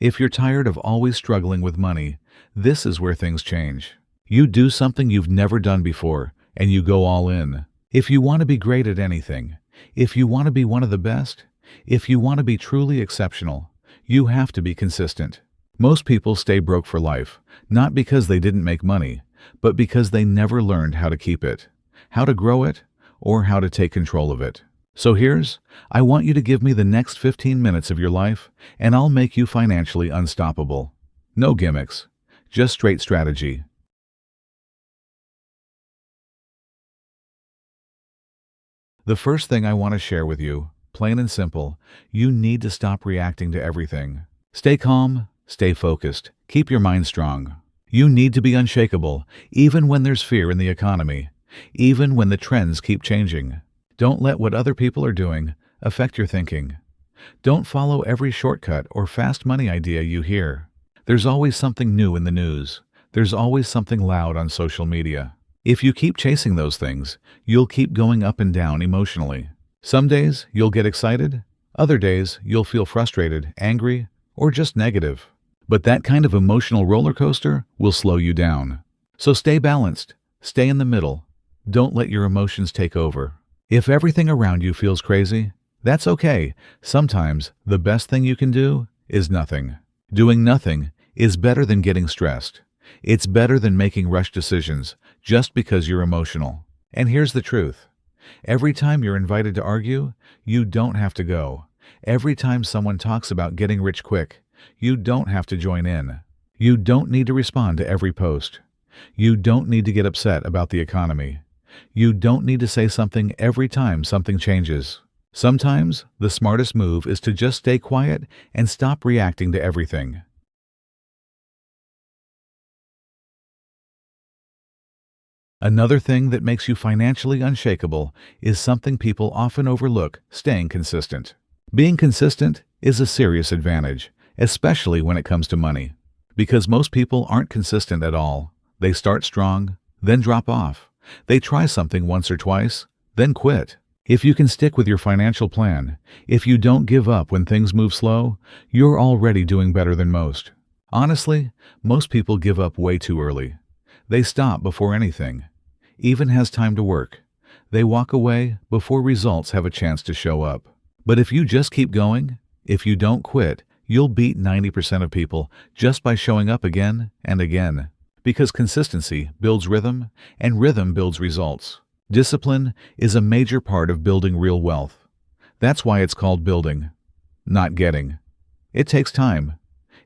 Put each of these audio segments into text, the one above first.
If you're tired of always struggling with money, this is where things change. You do something you've never done before, and you go all in. If you want to be great at anything, if you want to be one of the best, if you want to be truly exceptional, you have to be consistent. Most people stay broke for life, not because they didn't make money, but because they never learned how to keep it, how to grow it, or how to take control of it. So I want you to give me the next 15 minutes of your life, and I'll make you financially unstoppable. No gimmicks, just straight strategy. The first thing I want to share with you, plain and simple, you need to stop reacting to everything. Stay calm, stay focused, keep your mind strong. You need to be unshakable, even when there's fear in the economy, even when the trends keep changing. Don't let what other people are doing affect your thinking. Don't follow every shortcut or fast money idea you hear. There's always something new in the news. There's always something loud on social media. If you keep chasing those things, you'll keep going up and down emotionally. Some days you'll get excited, other days you'll feel frustrated, angry, or just negative. But that kind of emotional roller coaster will slow you down. So stay balanced, stay in the middle. Don't let your emotions take over. If everything around you feels crazy, that's okay. Sometimes the best thing you can do is nothing. Doing nothing is better than getting stressed. It's better than making rush decisions just because you're emotional. And here's the truth. Every time you're invited to argue, you don't have to go. Every time someone talks about getting rich quick, you don't have to join in. You don't need to respond to every post. You don't need to get upset about the economy. You don't need to say something every time something changes. Sometimes the smartest move is to just stay quiet and stop reacting to everything. Another thing that makes you financially unshakable is something people often overlook: staying consistent. Being consistent is a serious advantage, especially when it comes to money. Because most people aren't consistent at all. They start strong, then drop off. They try something once or twice, then quit. If you can stick with your financial plan, if you don't give up when things move slow, you're already doing better than most. Honestly, most people give up way too early. They stop before anything even has time to work. They walk away before results have a chance to show up. But if you just keep going, if you don't quit, you'll beat 90% of people just by showing up again and again. Because consistency builds rhythm, and rhythm builds results. Discipline is a major part of building real wealth. That's why it's called building, not getting. It takes time,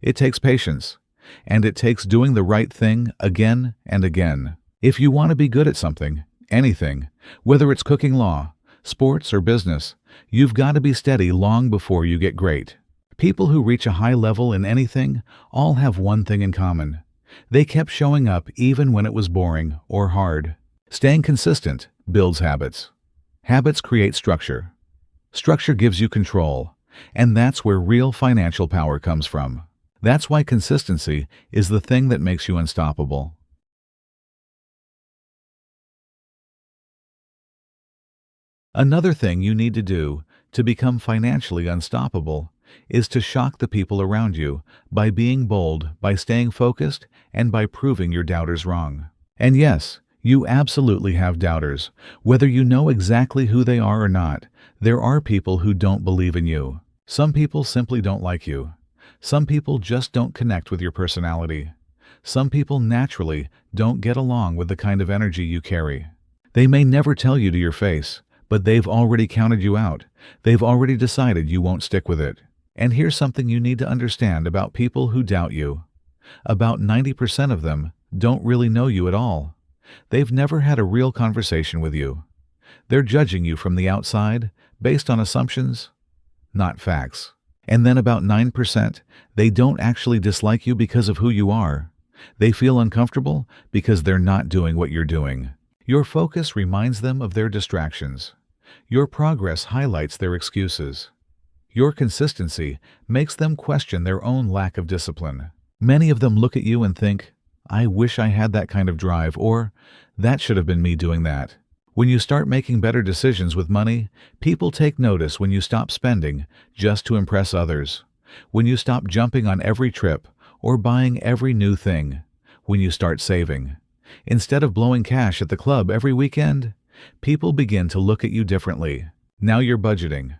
it takes patience, and it takes doing the right thing again and again. If you want to be good at something, anything, whether it's cooking, law, sports, or business, you've got to be steady long before you get great. People who reach a high level in anything all have one thing in common. They kept showing up even when it was boring or hard. Staying consistent builds habits. Habits create structure. Structure gives you control, and that's where real financial power comes from. That's why consistency is the thing that makes you unstoppable. Another thing you need to do to become financially unstoppable is to shock the people around you by being bold, by staying focused, and by proving your doubters wrong. And yes, you absolutely have doubters. Whether you know exactly who they are or not, there are people who don't believe in you. Some people simply don't like you. Some people just don't connect with your personality. Some people naturally don't get along with the kind of energy you carry. They may never tell you to your face, but they've already counted you out. They've already decided you won't stick with it. And here's something you need to understand about people who doubt you. About 90% of them don't really know you at all. They've never had a real conversation with you. They're judging you from the outside based on assumptions, not facts. And then about 9%, they don't actually dislike you because of who you are. They feel uncomfortable because they're not doing what you're doing. Your focus reminds them of their distractions. Your progress highlights their excuses. Your consistency makes them question their own lack of discipline. Many of them look at you and think, "I wish I had that kind of drive," or "That should have been me doing that." When you start making better decisions with money, people take notice when you stop spending just to impress others. when you stop jumping on every trip or buying every new thing, when you start saving. Instead of blowing cash at the club every weekend, people begin to look at you differently. Now you're budgeting.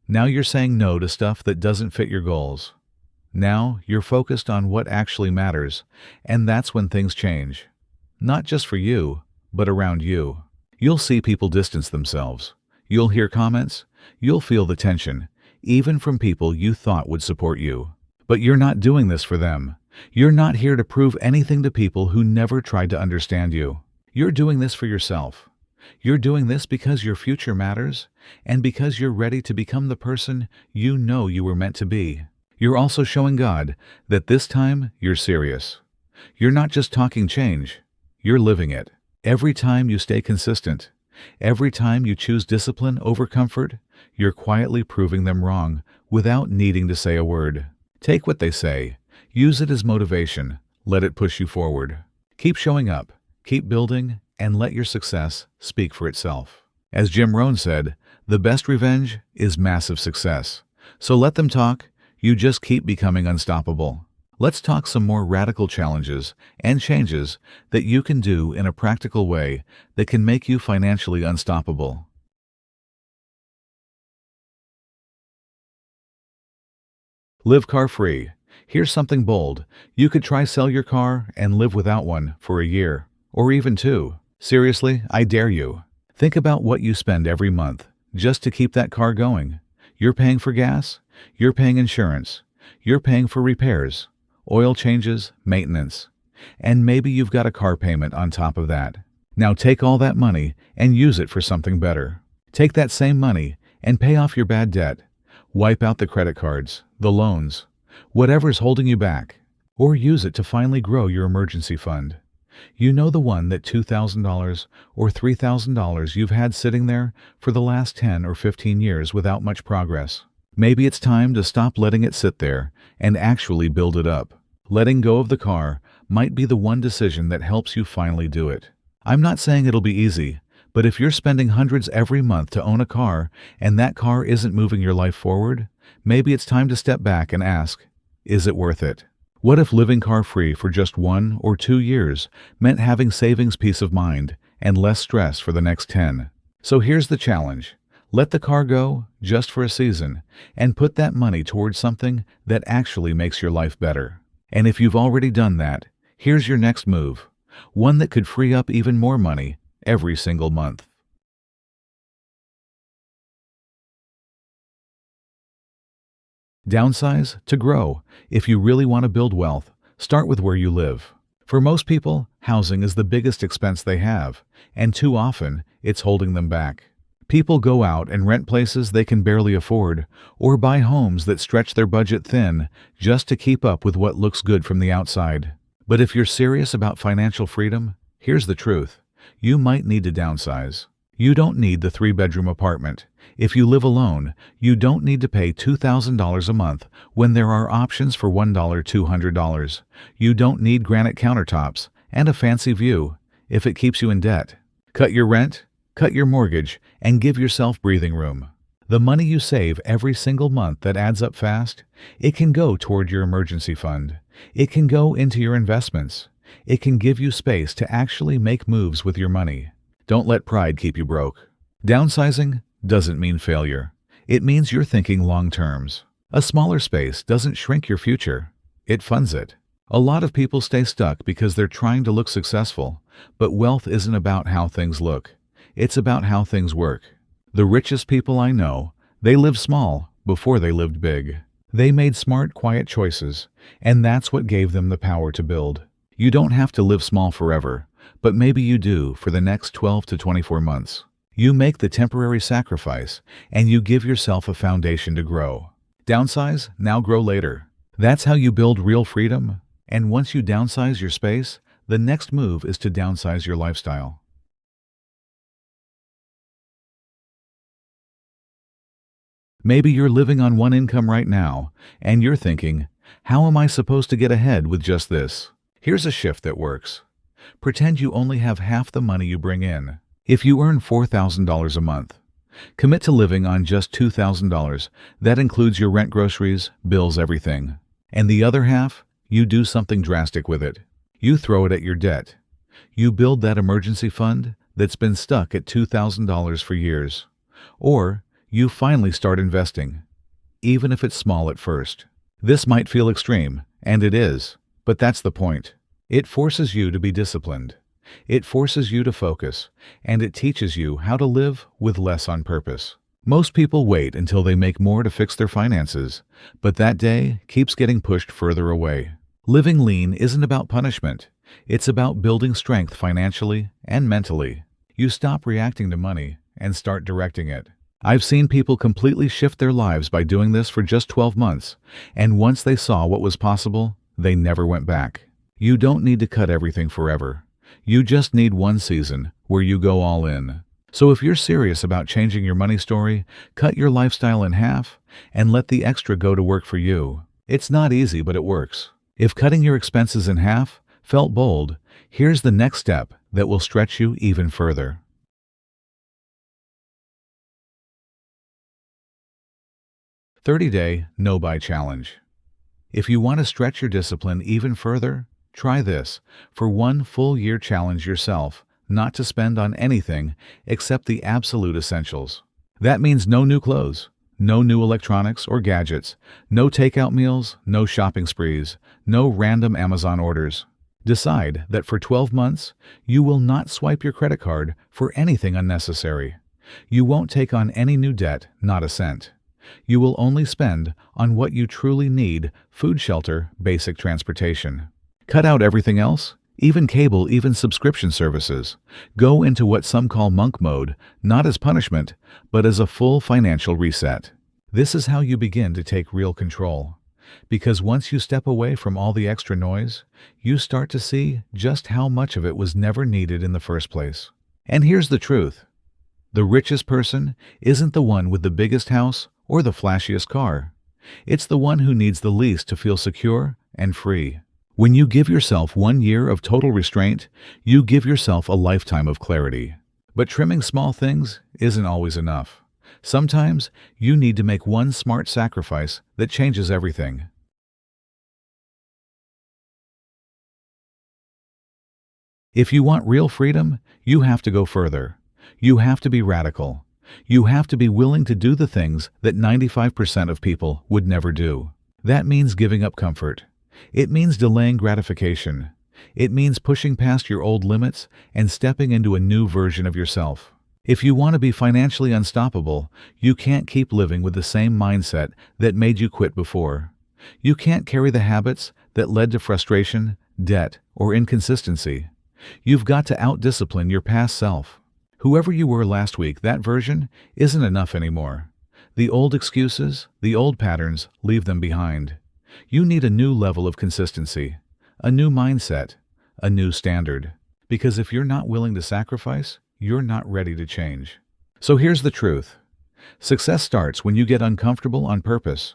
Now you're saying no to stuff that doesn't fit your goals. Now you're focused on what actually matters, and that's when things change. Not just for you, but around you. You'll see people distance themselves. You'll hear comments. You'll feel the tension, even from people you thought would support you. But you're not doing this for them. You're not here to prove anything to people who never tried to understand you. You're doing this for yourself. You're doing this because your future matters, and because you're ready to become the person you know you were meant to be. You're also showing God that this time you're serious. You're not just talking change, you're living it. Every time you stay consistent, every time you choose discipline over comfort, you're quietly proving them wrong without needing to say a word. Take what they say, use it as motivation, let it push you forward. Keep showing up, keep building, and let your success speak for itself. As Jim Rohn said, the best revenge is massive success. So let them talk, you just keep becoming unstoppable. Let's talk some more radical challenges and changes that you can do in a practical way that can make you financially unstoppable. Live car-free. Here's something bold. You could try sell your car and live without one for a year, or even 2. Seriously, I dare you. Think about what you spend every month just to keep that car going. You're paying for gas, you're paying insurance, you're paying for repairs, oil changes, maintenance, and maybe you've got a car payment on top of that. Now take all that money and use it for something better. Take that same money and pay off your bad debt. Wipe out the credit cards, the loans, whatever's holding you back, or use it to finally grow your emergency fund. You know, the one that $2,000 or $3,000 you've had sitting there for the last 10 or 15 years without much progress. Maybe it's time to stop letting it sit there and actually build it up. Letting go of the car might be the one decision that helps you finally do it. I'm not saying it'll be easy, but if you're spending hundreds every month to own a car and that car isn't moving your life forward, maybe it's time to step back and ask, is it worth it? What if living car-free for just 1 or 2 years meant having savings, peace of mind, and less stress for the next 10? So here's the challenge. Let the car go just for a season and put that money towards something that actually makes your life better. And if you've already done that, here's your next move, one that could free up even more money every single month. Downsize to grow. If you really want to build wealth, start with where you live. For most people, housing is the biggest expense they have, and too often, it's holding them back. People go out and rent places they can barely afford, or buy homes that stretch their budget thin just to keep up with what looks good from the outside. But if you're serious about financial freedom, here's the truth. You might need to downsize. You don't need the 3-bedroom apartment. If you live alone, you don't need to pay $2,000 a month when there are options for $1, $200. You don't need granite countertops and a fancy view if it keeps you in debt. Cut your rent, cut your mortgage, and give yourself breathing room. The money you save every single month that adds up fast, it can go toward your emergency fund. It can go into your investments. It can give you space to actually make moves with your money. Don't let pride keep you broke. Downsizing doesn't mean failure. It means you're thinking long terms. A smaller space doesn't shrink your future. It funds it. A lot of people stay stuck because they're trying to look successful, but wealth isn't about how things look. It's about how things work. The richest people I know, they lived small before they lived big. They made smart, quiet choices, and that's what gave them the power to build. You don't have to live small forever, but maybe you do for the next 12 to 24 months. You make the temporary sacrifice, and you give yourself a foundation to grow. Downsize, now grow later. That's how you build real freedom. And once you downsize your space, the next move is to downsize your lifestyle. Maybe you're living on one income right now, and you're thinking, how am I supposed to get ahead with just this? Here's a shift that works. Pretend you only have half the money you bring in. If you earn $4,000 a month, Commit to living on just $2,000. That includes your rent, groceries, bills, everything. And the other half, you do something drastic with it. You throw it at your debt. You build that emergency fund that's been stuck at $2,000 for years. Or you finally start investing, even if it's small at first. This might feel extreme, and it is, but that's the point. It forces you to be disciplined. It forces you to focus, and it teaches you how to live with less on purpose. Most people wait until they make more to fix their finances, but that day keeps getting pushed further away. Living lean isn't about punishment. It's about building strength financially and mentally. You stop reacting to money and start directing it. I've seen people completely shift their lives by doing this for just 12 months, and once they saw what was possible, they never went back. You don't need to cut everything forever. You just need one season where you go all in. So if you're serious about changing your money story, cut your lifestyle in half and let the extra go to work for you. It's not easy, but it works. If cutting your expenses in half felt bold, here's the next step that will stretch you even further. 30-day no-buy challenge. If you want to stretch your discipline even further, try this. For one full year, challenge yourself not to spend on anything except the absolute essentials. That means no new clothes, no new electronics or gadgets, no takeout meals, no shopping sprees, no random Amazon orders. Decide that for 12 months, you will not swipe your credit card for anything unnecessary. You won't take on any new debt, not a cent. You will only spend on what you truly need: food, shelter, basic transportation. Cut out everything else, even cable, even subscription services. Go into what some call monk mode, not as punishment, but as a full financial reset. This is how you begin to take real control. Because once you step away from all the extra noise, you start to see just how much of it was never needed in the first place. And here's the truth. The richest person isn't the one with the biggest house or the flashiest car. It's the one who needs the least to feel secure and free. When you give yourself 1 year of total restraint, you give yourself a lifetime of clarity. But trimming small things isn't always enough. Sometimes you need to make one smart sacrifice that changes everything. If you want real freedom, you have to go further. You have to be radical. You have to be willing to do the things that 95% of people would never do. That means giving up comfort. It means delaying gratification. It means pushing past your old limits and stepping into a new version of yourself. If you want to be financially unstoppable, you can't keep living with the same mindset that made you quit before. You can't carry the habits that led to frustration, debt, or inconsistency. You've got to out-discipline your past self. Whoever you were last week, that version isn't enough anymore. The old excuses, the old patterns, leave them behind. You need a new level of consistency, a new mindset, a new standard. Because if you're not willing to sacrifice, you're not ready to change. So here's the truth. Success starts when you get uncomfortable on purpose.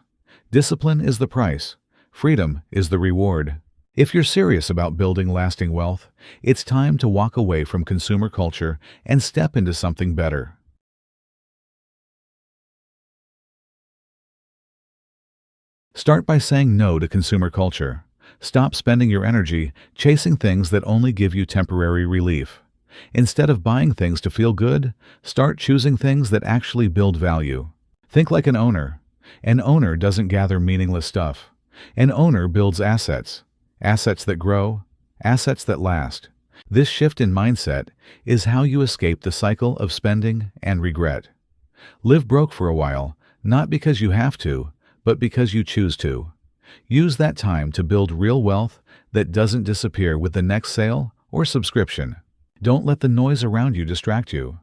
Discipline is the price. Freedom is the reward. If you're serious about building lasting wealth, it's time to walk away from consumer culture and step into something better. Start by saying no to consumer culture. Stop spending your energy chasing things that only give you temporary relief. Instead of buying things to feel good, start choosing things that actually build value. Think like an owner. An owner doesn't gather meaningless stuff. An owner builds assets. Assets that grow, assets that last. This shift in mindset is how you escape the cycle of spending and regret. Live broke for a while, not because you have to, but because you choose to. Use that time to build real wealth that doesn't disappear with the next sale or subscription. Don't let the noise around you distract you.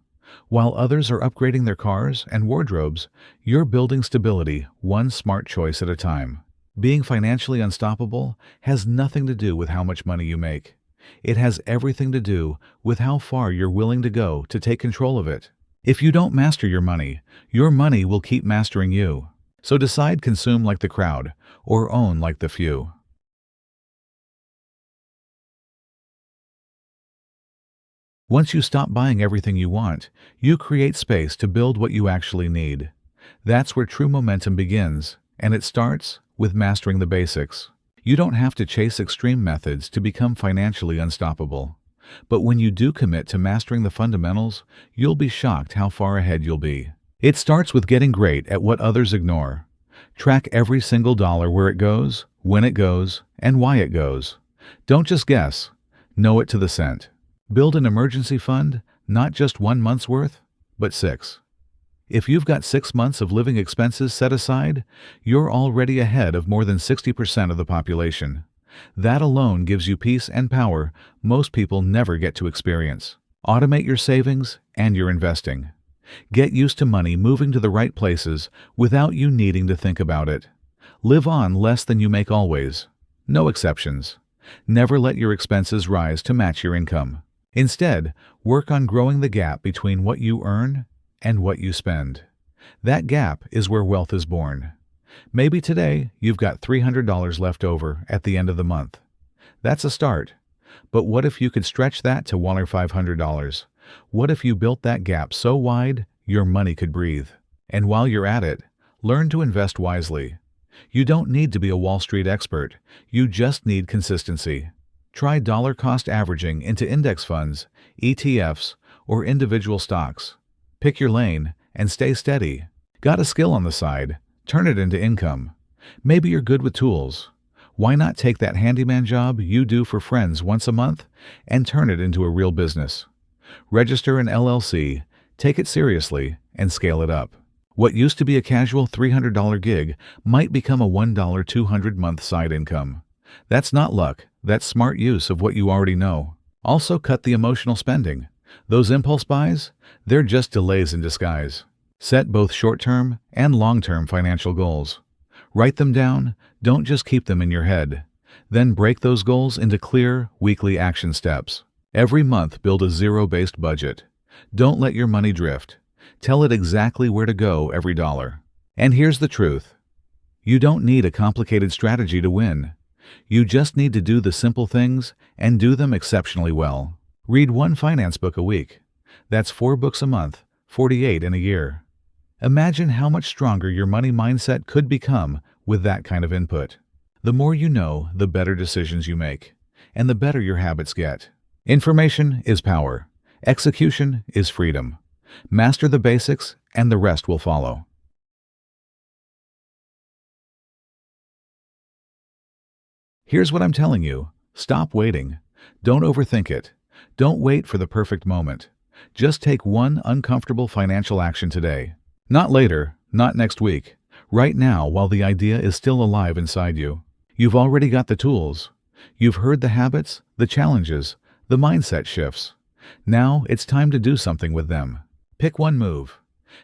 While others are upgrading their cars and wardrobes, you're building stability one smart choice at a time. Being financially unstoppable has nothing to do with how much money you make. It has everything to do with how far you're willing to go to take control of it. If you don't master your money will keep mastering you. So decide: consume like the crowd or own like the few. Once you stop buying everything you want, you create space to build what you actually need. That's where true momentum begins, and it starts with mastering the basics. You don't have to chase extreme methods to become financially unstoppable. But when you do commit to mastering the fundamentals, you'll be shocked how far ahead you'll be. It starts with getting great at what others ignore. Track every single dollar where it goes, when it goes, and why it goes. Don't just guess. Know it to the cent. Build an emergency fund, not just 1 month's worth, but 6. If you've got 6 months of living expenses set aside, you're already ahead of more than 60% of the population. That alone gives you peace and power most people never get to experience. Automate your savings and your investing. Get used to money moving to the right places without you needing to think about it. Live on less than you make always. No exceptions. Never let your expenses rise to match your income. Instead, work on growing the gap between what you earn and what you spend. That gap is where wealth is born. Maybe today you've got $300 left over at the end of the month. That's a start. But what if you could stretch that to $100 or $500? What if you built that gap so wide your money could breathe? And while you're at it, learn to invest wisely. You don't need to be a Wall Street expert. You just need consistency. Try dollar cost averaging into index funds, ETFs, or individual stocks. Pick your lane and stay steady. Got a skill on the side? Turn it into income. Maybe you're good with tools. Why not take that handyman job you do for friends once a month and turn it into a real business? Register an LLC, take it seriously, and scale it up. What used to be a casual $300 gig might become a $1 200-month side income. That's not luck, that's smart use of what you already know. Also cut the emotional spending. Those impulse buys, they're just delays in disguise. Set both short-term and long-term financial goals. Write them down, don't just keep them in your head. Then break those goals into clear, weekly action steps. Every month build a zero-based budget. Don't let your money drift. Tell it exactly where to go every dollar. And here's the truth. You don't need a complicated strategy to win. You just need to do the simple things and do them exceptionally well. Read 1 finance book a week. That's 4 books a month, 48 in a year. Imagine how much stronger your money mindset could become with that kind of input. The more you know, the better decisions you make, and the better your habits get. Information is power. Execution is freedom. Master the basics, and the rest will follow. Here's what I'm telling you. Stop waiting. Don't overthink it. Don't wait for the perfect moment. Just take one uncomfortable financial action today. Not later, not next week. Right now, while the idea is still alive inside you. You've already got the tools. You've heard the habits, the challenges, the mindset shifts. Now it's time to do something with them. Pick one move.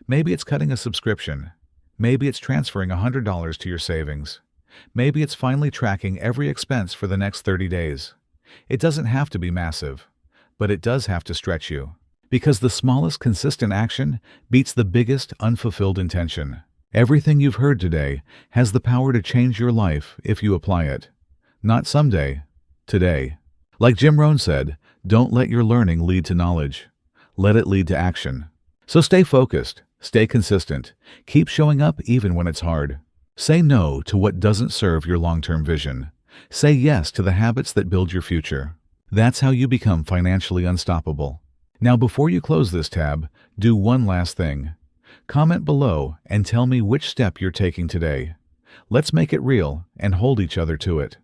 Maybe it's cutting a subscription. Maybe it's transferring $100 to your savings. Maybe it's finally tracking every expense for the next 30 days. It doesn't have to be massive, but it does have to stretch you. Because the smallest consistent action beats the biggest unfulfilled intention. Everything you've heard today has the power to change your life if you apply it. Not someday, today. Like Jim Rohn said, don't let your learning lead to knowledge. Let it lead to action. So stay focused, stay consistent, keep showing up even when it's hard. Say no to what doesn't serve your long-term vision. Say yes to the habits that build your future. That's how you become financially unstoppable. Now, before you close this tab, do one last thing. Comment below and tell me which step you're taking today. Let's make it real and hold each other to it.